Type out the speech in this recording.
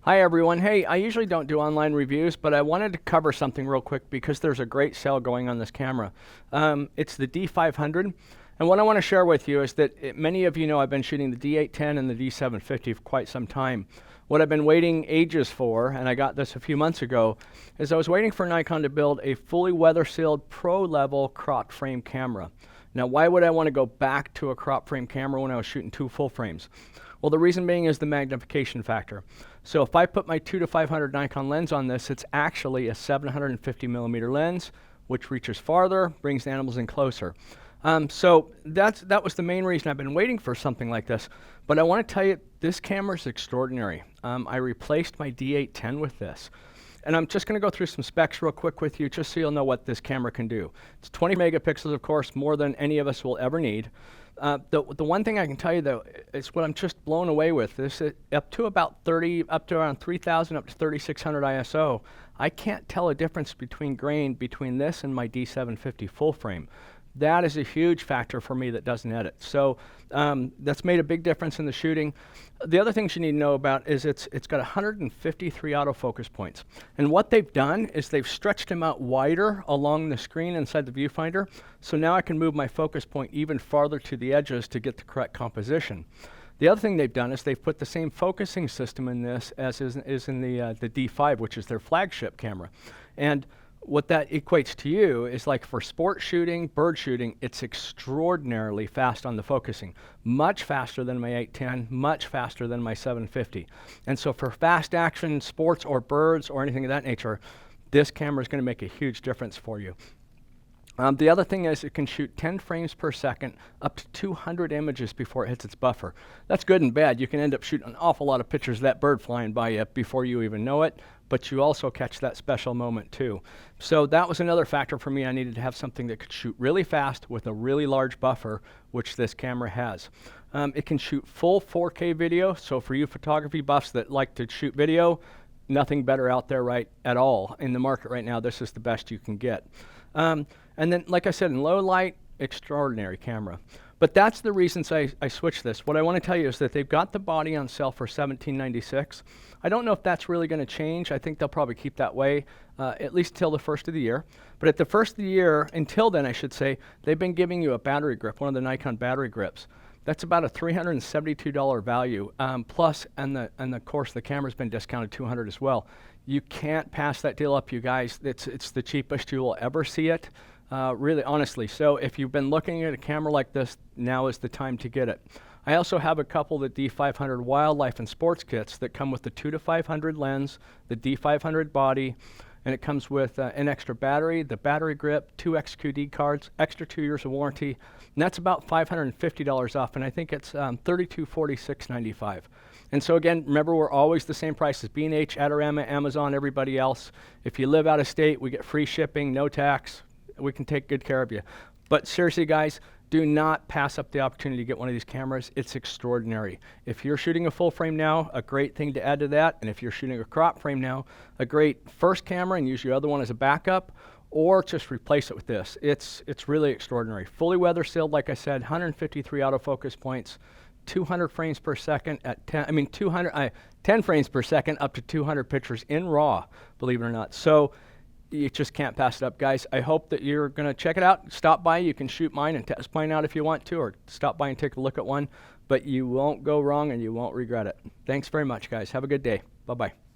Hi everyone. Hey, I usually don't do online reviews, but I wanted to cover something real quick because there's a great sale going on this camera. It's the D500, and what I want to share with you is that many of you know I've been shooting the D810 and the D750 for quite some time. What I've been waiting ages for, and I got this a few months ago, is I was waiting for Nikon to build a fully weather-sealed pro-level crop frame camera. Now, why would I want to go back to a crop frame camera when I was shooting two full frames? Well, the reason being is the magnification factor. So if I put my 2-500 Nikon lens on this, it's actually a 750 millimeter lens, which reaches farther, brings the animals in closer. So that was the main reason I've been waiting for something like this. But I want to tell you, this camera is extraordinary. I replaced my D810 with this. And I'm just going to go through some specs real quick with you, just so you'll know what this camera can do. It's 20 megapixels, of course, more than any of us will ever need. The one thing I can tell you, though, is what I'm just blown away with. This up to about 30, up to around 3,000, up to 3,600 ISO. I can't tell a difference between grain between this and my D750 full frame. That is a huge factor for me that doesn't edit. So that's made a big difference in the shooting. The other things you need to know about is it's got 153 autofocus points. And what they've done is they've stretched them out wider along the screen inside the viewfinder. So now I can move my focus point even farther to the edges to get the correct composition. The other thing they've done is they've put the same focusing system in this as is in the D5, which is their flagship camera. And what that equates to you is, like, for sport shooting, bird shooting, it's extraordinarily fast on the focusing. Much faster than my 810, much faster than my 750. And so for fast action sports or birds or anything of that nature, this camera is going to make a huge difference for you. The other thing is it can shoot 10 frames per second, up to 200 images before it hits its buffer. That's good and bad. You can end up shooting an awful lot of pictures of that bird flying by you before you even know it, but you also catch that special moment too. So that was another factor for me. I needed to have something that could shoot really fast with a really large buffer, which this camera has. It can shoot full 4K video, so for you photography buffs that like to shoot video, nothing better out there at all in the market right now. This is the best you can get. And then, like I said, in low light, extraordinary camera. But that's the reasons I switched this. What I want to tell you is that they've got the body on sale for $17.96. I don't know if that's really going to change. I think they'll probably keep that way, at least till the first of the year. But at the first of the year, until then I should say, they've been giving you a battery grip, one of the Nikon battery grips. That's about a $372 value, plus, and of course the camera's been discounted $200 as well. You can't pass that deal up, you guys. It's the cheapest you will ever see it, really, honestly. So if you've been looking at a camera like this, now is the time to get it. I also have a couple of the D500 wildlife and sports kits that come with the 2-500 lens, the D500 body, and it comes with an extra battery, the battery grip, 2 XQD cards, extra 2 years of warranty, and that's about $550 off, and I think it's $3246.95. And so again, remember, we're always the same price as B&H, Adorama, Amazon, everybody else. If you live out of state, we get free shipping, no tax. We can take good care of you. But seriously, guys, do not pass up the opportunity to get one of these cameras. It's extraordinary. If you're shooting a full frame now, a great thing to add to that. And if you're shooting a crop frame now, a great first camera and use your other one as a backup, or just replace it with this. It's really extraordinary. Fully weather sealed, like I said, 153 autofocus points, 200 frames per second at 10 frames per second up to 200 pictures in RAW, believe it or not. So you just can't pass it up, guys. I hope that you're going to check it out. Stop by. You can shoot mine and test mine out if you want to, or stop by and take a look at one. But you won't go wrong and you won't regret it. Thanks very much, guys. Have a good day. Bye-bye.